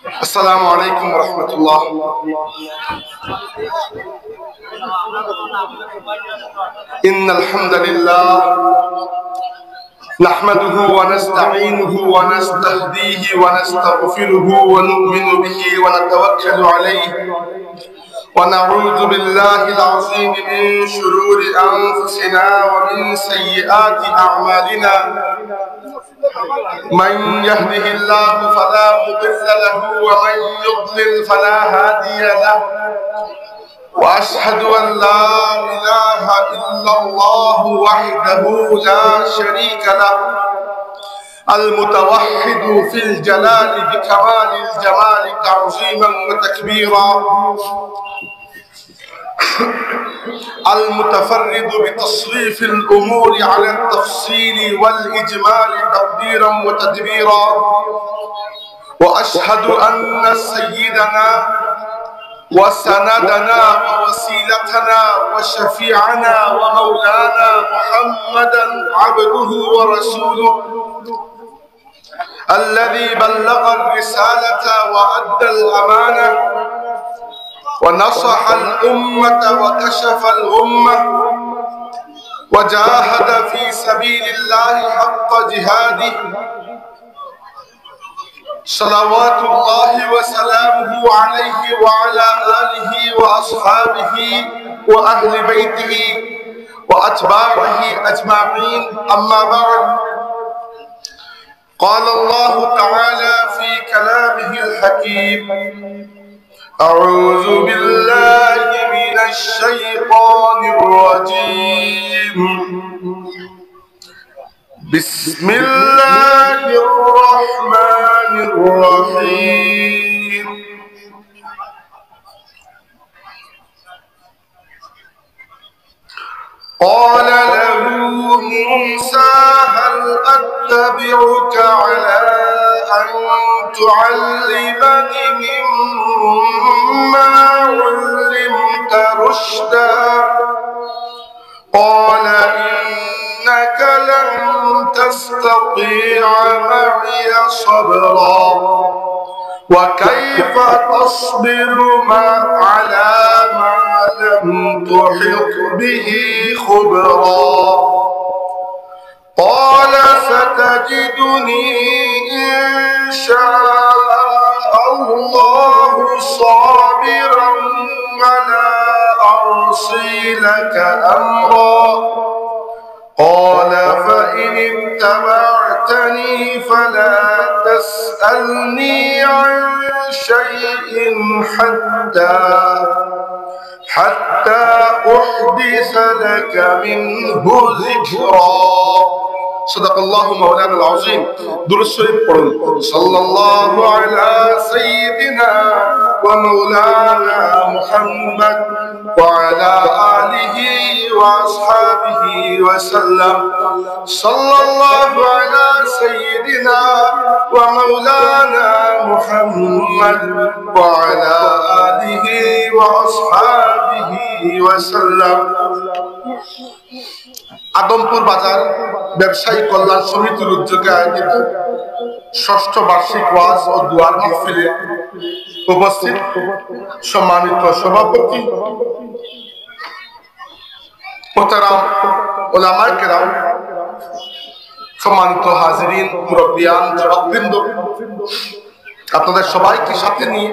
السلام عليكم ورحمة الله. إن الحمد لله نحمده ونستعينه ونستهديه ونستغفره ونؤمن به ونتوكل عليه ونعوذ بالله العظيم من شرور أنفسنا ومن سيئات أعمالنا. من يهده الله فلا مضل له ومن يضلل فلا هادي له، وأشهد أن لا إله إلا الله وحده لا شريك له المتوحد في الجلال بكمال الجمال تعظيما وتكبيرا، المتفرد بتصريف الأمور على التفصيل والإجمال تقديرا وتدبيرا. وأشهد أن سيدنا وسندنا ووسيلتنا وشفيعنا ومولانا محمدا عبده ورسوله الذي بلغ الرسالة وأدى الأمانة ونصح الأمة وكشف الغمة وجاهد في سبيل الله حق جهاده، صلوات الله وسلامه عليه وعلى آله وأصحابه وأهل بيته وأتباعه أجمعين. أما بعد، قال الله تعالى في كلامه الحكيم: أعوذ بالله من الشيطان الرجيم، بسم الله الرحمن الرحيم. قال له موسى: هل أتبعك على أن تعلمني مما علمت رشدا؟ قال إنك لن تستطيع معي صبرا، وكيف تصبر على ما لم تحط به خبرا؟ قال ستجدني إن شاء الله صابرا ولا أعصي لك أمرا. قال فإن اتبعتني فلا تسألني عن شيء حتى أحدث لك منه ذكرا. صدق الله مولانا العظيم. درود شريف পড়ুন। সাল্লাল্লাহু আলা সাইয়্যিদিনা ওয়া মাওলানা মুহাম্মদ ওয়া আলা আলিহি ওয়া আসহাবিহি ওয়া সাল্লাম। সাল্লাল্লাহু আলা সাইয়্যিদিনা ওয়া মাওলানা মুহাম্মদ ওয়া আলা আলিহি ওয়া আসহাবিহি ওয়া সাল্লাম। আদমপুর বাজার ব্যবসায়ী কল্যাণ সমিতির উদ্যোগে আয়োজিত ষষ্ঠ বার্ষিক ওয়াজ ও দুয়ার মাহফিলে উপস্থিত সম্মানিত সভাপতি মোহতারাম উলামায়ে কেরাম, সম্মানিত হাজিরিন, মুরব্বিয়ান, যুবকবৃন্দ, আপনাদের সবাইকে সাথে নিয়ে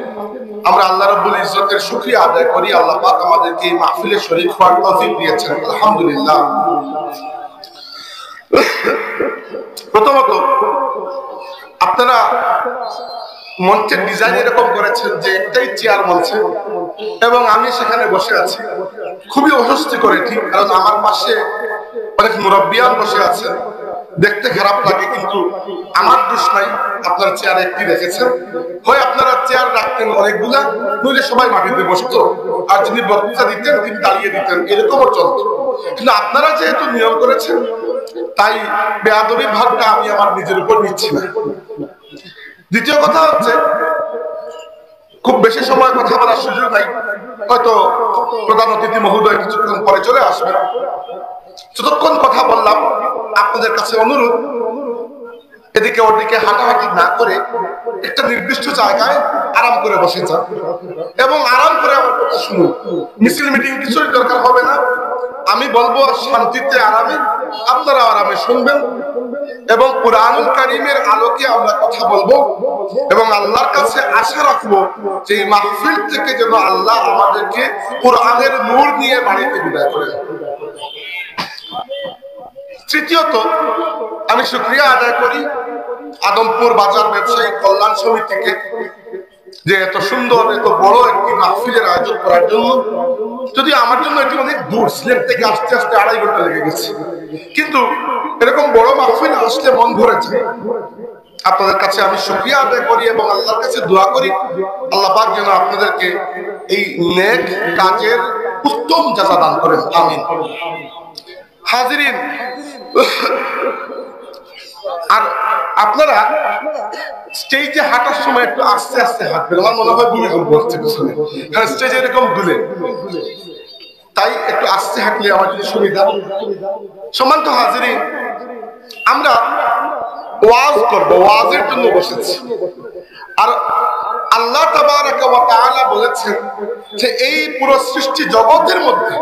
আমরা আল্লাহ রাব্বুল ইজ্জতের শুকরিয়া আদায় করি। আল্লাহ পাক আমাদেরকে এই মাহফিলে শরীক হওয়ার তৌফিক দিয়েছেন, আলহামদুলিল্লাহ। প্রথমত, আপনারা মঞ্চের ডিজাইন এরকম করেছেন যে একটাই চেয়ার মঞ্চে এবং আমি সেখানে বসে আছি। খুবই অস্বস্তি করে, ঠিক, কারণ আমার পাশে অনেক মুরব্বিয়ান বসে আছেন, দেখতে খারাপ লাগে, কিন্তু আমার দোষ নাই। আপনারা চেয়ার একটি রেখেছেন, হয় আপনারা চেয়ার রাখতেন অনেকগুলা, নইলে সবাই মাটিতে বসতো, আর যিনি বক্তৃতা দিতেন তিনি দাঁড়িয়ে দিতেন, এরকমও চলত। কিন্তু আপনারা যেহেতু নিয়ম করেছেন, তাই বেয়াদবির ভাগটা আমি আমার নিজের উপর নিচ্ছি না। দ্বিতীয় কথা হচ্ছে, খুব বেশি সময় কথা বলার সুযোগ নাই, হয়তো প্রধান অতিথি মহোদয় কিছুক্ষণ পরে চলে আসবেন। যতক্ষণ কথা বললাম আপনাদের কাছে অনুরোধ, এদিকে ওদিকে হাঁটাহাঁটি না করে একটা নির্দিষ্ট জায়গায় আরাম করে বসে যান এবং আরাম করে আমার কথা শুনুন। মিছিল মিটিং কিছুই দরকার হবে না। আমি বলবো শান্তিতে আরামে, আপনারা আরামে শুনবেন এবং কুরআনুল কারীমের আলোকে আমরা কথা বলবো এবং আল্লাহর কাছে আশা রাখবো যে এই মাহফিল থেকে যেন আল্লাহ আমাদেরকে কুরআনের নূর নিয়ে বাড়িতে বিদায় করেন। তৃতীয়ত, আমি শুকরিয়া আদায় করি আদমপুর বাজার ব্যবসায়ী কল্যাণ সমিতিকে যে এত সুন্দর এত বড় একটি মাহফিলের আয়োজন করার জন্য। যদি আমার জন্য এটি অনেক দূর, সিলেট থেকে আসতে আসতে 2.5 ঘন্টা লেগে গেছে, কিন্তু এরকম বড় মাহফিল আসলে মন ভরে যায়। আপনাদের কাছে আমি শুকরিয়া আদায় করি এবং আল্লাহর কাছে দোয়া করি আল্লাহ পাক যেন আপনাদেরকে এই নেক কাজের উত্তম জাযা দান করেন, আমিন। হাজিরিন, আর আপনারা স্টেজে হাঁটার সময় একটু আস্তে আস্তে হাঁটবেন। আমার মনে হয় ভূমিকম্প হচ্ছে পিছনে, কারণ স্টেজে এরকম দুলে, তাই একটু আস্তে হাঁটলে আমার জন্য সুবিধা। সম্মানিত হাজিরিন, আমরা ওয়াজ করব, ওয়াজের জন্য বসেছি। আর আল্লাহ তাবারাকা ওয়া তাআলা বলেছেন যে এই পুরো সৃষ্টি জগতের মধ্যে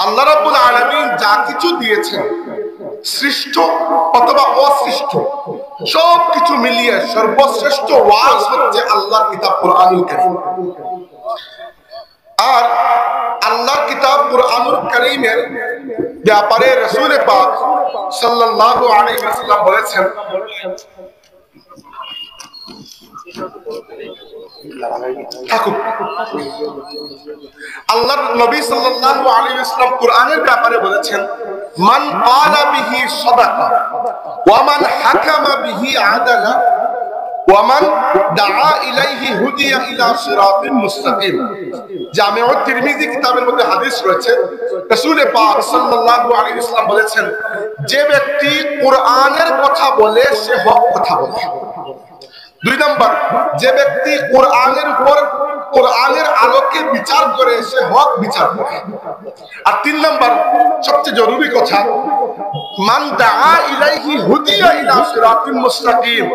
আল্লাহ রাব্বুল আলামিন যা কিছু দিয়েছেন, সৃষ্ট অথবা অসৃষ্ট, সবকিছু মিলিয়ে সর্বশ্রেষ্ঠ ওয়াজ হচ্ছে আল্লাহর কিতাব কুরআনুল কারীম। আর আল্লাহর কিতাব কুরআনুল কারীমের ব্যাপারে রাসূল পাক সাল্লাল্লাহু আলাইহি ওয়াসাল্লাম বলেছেন, আল্লাহর নবী সাল্লাল্লাহু আলাইহি ওয়াসাল্লাম কুরআনের ব্যাপারে বলেছেন, মান ক্বালা বিহি সাদাকা ওয়া মান হাকামা বিহি আদালা ওয়া মান দাআ ইলাইহি হুদিয়া ইলা সিরাতিন মুস্তাকিম। জামিউ তিরমিজি কিতাবের মধ্যে হাদিস রয়েছে, রাসূল পাক সাল্লাল্লাহু আলাইহি ওয়াসাল্লাম বলেছেন, যে ব্যক্তি কুরআনের কথা বলে সে হক কথা বলে। 2 নম্বর, যে ব্যক্তি কুরআনের উপর কুরআনের আলোকে বিচার করে সে হক বিচার করে। আর 3 নম্বর, সবচেয়ে জরুরি কথা, মান দাআ ইলাইহি হুদিয়া ইলা সিরাতিন মুস্তাকিম,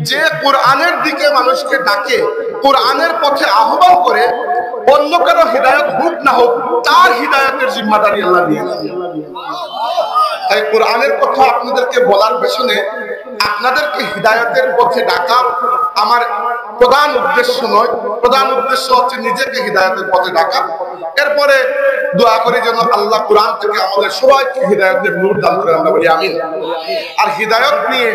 যে কুরআনের দিকে মানুষকে ডাকে, কুরআনের পথে আহ্বান করে, অন্য কারো হিদায়াত হোক না হোক তার হিদায়াতের জিম্মাদারি আল্লাহ নিয়ে নেন। তাই কুরআনের কথা আপনাদেরকে বলার পেছনে আপনাদেরকে হিদায়াতের পথে ডাকা আমার প্রধান উদ্দেশ্য নয়। প্রধান উদ্দেশ্য হচ্ছে নিজেকে হিদায়াতের পথে ডাকা। এরপরে দোয়া করি যেন আল্লাহ কুরআন থেকে আমাদের সবাইকে হিদায়াতের নূর দান করে, আমরা বলি আমিন। আর হিদায়াত নিয়ে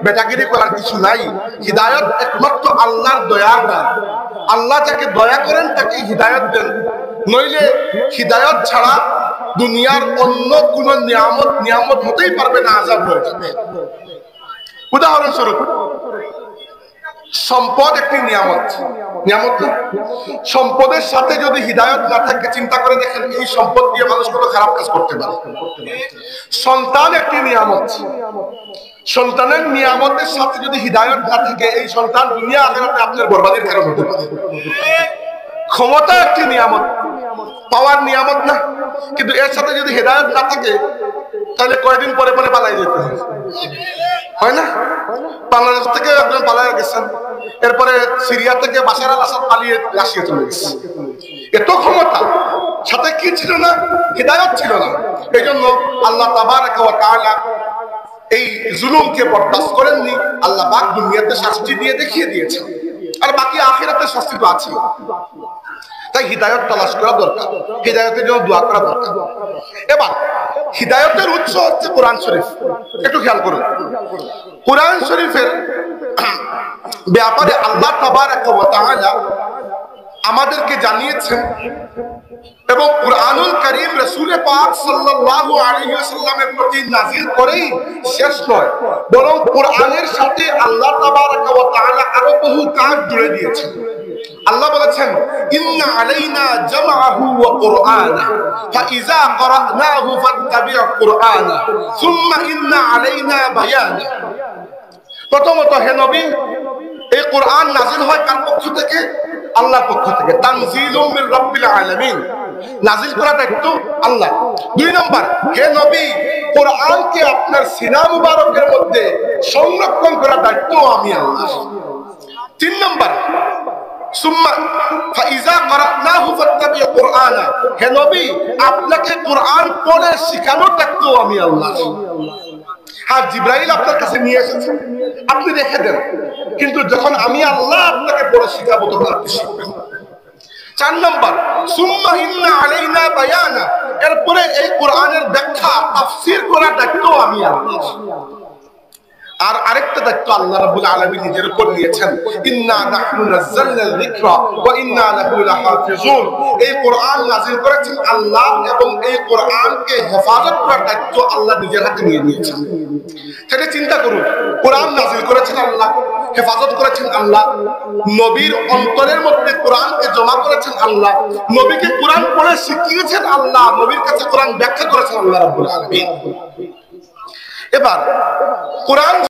বেটাগিরি করার কিছু নাই। হিদায়াত একমাত্র আল্লাহর দয়ার দান। আল্লাহ যাকে দয়া করেন তাকে হিদায়াত দেন, নইলে হিদায়াত ছাড়া দুনিয়ার অন্য কোন নিয়ামত হতেই পারবে না, আযাব হয়ে যাবে। উদাহরণস্বরূপ, সম্পদ একটি নিয়ামত, নিয়ামত না? সম্পদের সাথে যদি হিদায়াত না থাকে, চিন্তা করে দেখেন এই সম্পদ দিয়ে মানুষ কত খারাপ কাজ করতে পারে। সন্তান একটি নিয়ামত, সন্তানের নিয়ামতের সাথে যদি হিদায়াত না থাকে, এই সন্তান দুনিয়া আখিরাতে আপনার বরবাদের কারণ হতে পারে। ক্ষমতা একটি নিয়ামত, পাওয়ার নিয়ামত না, কিন্তু এর সাথে যদি হিদায়াত না থাকে তাহলে কয়েকদিন পরে পরে পালাই যেতে হয় না? বাংলাদেশ থেকে একজন পালায় গেছেন, এরপরে সিরিয়া থেকে বাশার আল আসাদ পালিয়ে রাশিয়া চলে গেছে। এত ক্ষমতা, সাথে কি ছিল না? হিদায়াত ছিল না। এই জন্য আল্লাহ তাবারাকা ওয়া তাআলা এই জুলুমকে বরদাস্ত করেননি। আল্লাহ পাক দুনিয়াতে শাস্তি দিয়ে দেখিয়ে দিয়েছেন, আর বাকি আখিরাতে শাস্তি তো আছে। তাই হিদায়াত তালাশ করা দরকার, হিদায়াতের জন্য দোয়া করা দরকার। এবার হিদায়াতের উৎস হচ্ছে কোরআন শরীফ। একটু খেয়াল করুন, কোরআন শরীফের ব্যাপারে আল্লাহ তাবারাকা ওয়া তাআলা আমাদেরকে জানিয়েছেন এবং কুরআনুল কারীম রাসূল পাক সাল্লাল্লাহু আলাইহি ওয়াসাল্লামের প্রতি নাযিল করেই শেষ নয়, বরং কুরআনের সাথে আল্লাহ তাবারাকা ওয়া তাআলা আরো বহু কাজ জুড়ে দিয়েছেন। আল্লাহ বলেছেন, ইন্না আলাইনা জামআহু ওয়া কুরআনা ফাইযা ক্বরানাহু ফাত্তাবি' কুরআনা সুম্মা ইন্না আলাইনা বায়ানা। প্রথমত হে নবী, এই কুরআন নাযিল হয় কার পক্ষ থেকে? আল্লাহর পক্ষ থেকে। তানজিলুম মির রাব্বিল আলামিন, নাযিল করা দায়িত্ব আল্লাহ। 2 নম্বর, হে নবী কোরআনকে আপনার সিনা মুবারকের মধ্যে সংরক্ষণ করার দায়িত্ব আমি আল্লাহ। 3 নম্বর, সুম্মা ফাইজা ক্বরানাহু ফাত্তাবিউ কুরআনা, হে নবী আপনাকে কোরআন পড়ে শেখানোর দায়িত্ব আমি আল্লাহ। হ্যাঁ, জিবরাইল আপনার কাছে নিয়ে এসেছে, আপনি রেখে দেন, কিন্তু যখন আমি আল্লাহ আপনাকে পড়ে শেখাবো তখন আপনি শিখবেন। 4 নম্বর, সুম্মা ইন্না আলাইনা বায়ানা, এরপরে এই কোরআনের ব্যাখ্যা তাফসীর করার দায়িত্ব আমি আল্লাহ। আর আরেকটা দায়িত্ব আল্লাহ রাব্বুল আলামিন নিজের উপর নিয়েছেন, ইন্না নাহনু নাযালনা যিকরা ওয়া ইন্না লাহু লাহাফিজুন। এই কোরআন নাযিল করেছেন আল্লাহ এবং এই কোরআনকে হেফাজত করার দায়িত্ব আল্লাহ নিজের হাতে নিয়ে নিয়েছেন। সেটা চিন্তা করুন, কোরআন নাযিল করেছেন আল্লাহ, হেফাজত করেছেন আল্লাহ, নবীর অন্তরের মধ্যে কোরআনকে জমা করেছেন আল্লাহ, নবীকে কোরআন পড়ে শিখিয়েছেন আল্লাহ, নবীর কাছে কোরআন ব্যাখ্যা করেছেন আল্লাহ রাব্বুল আলামিন। এবার কোরআন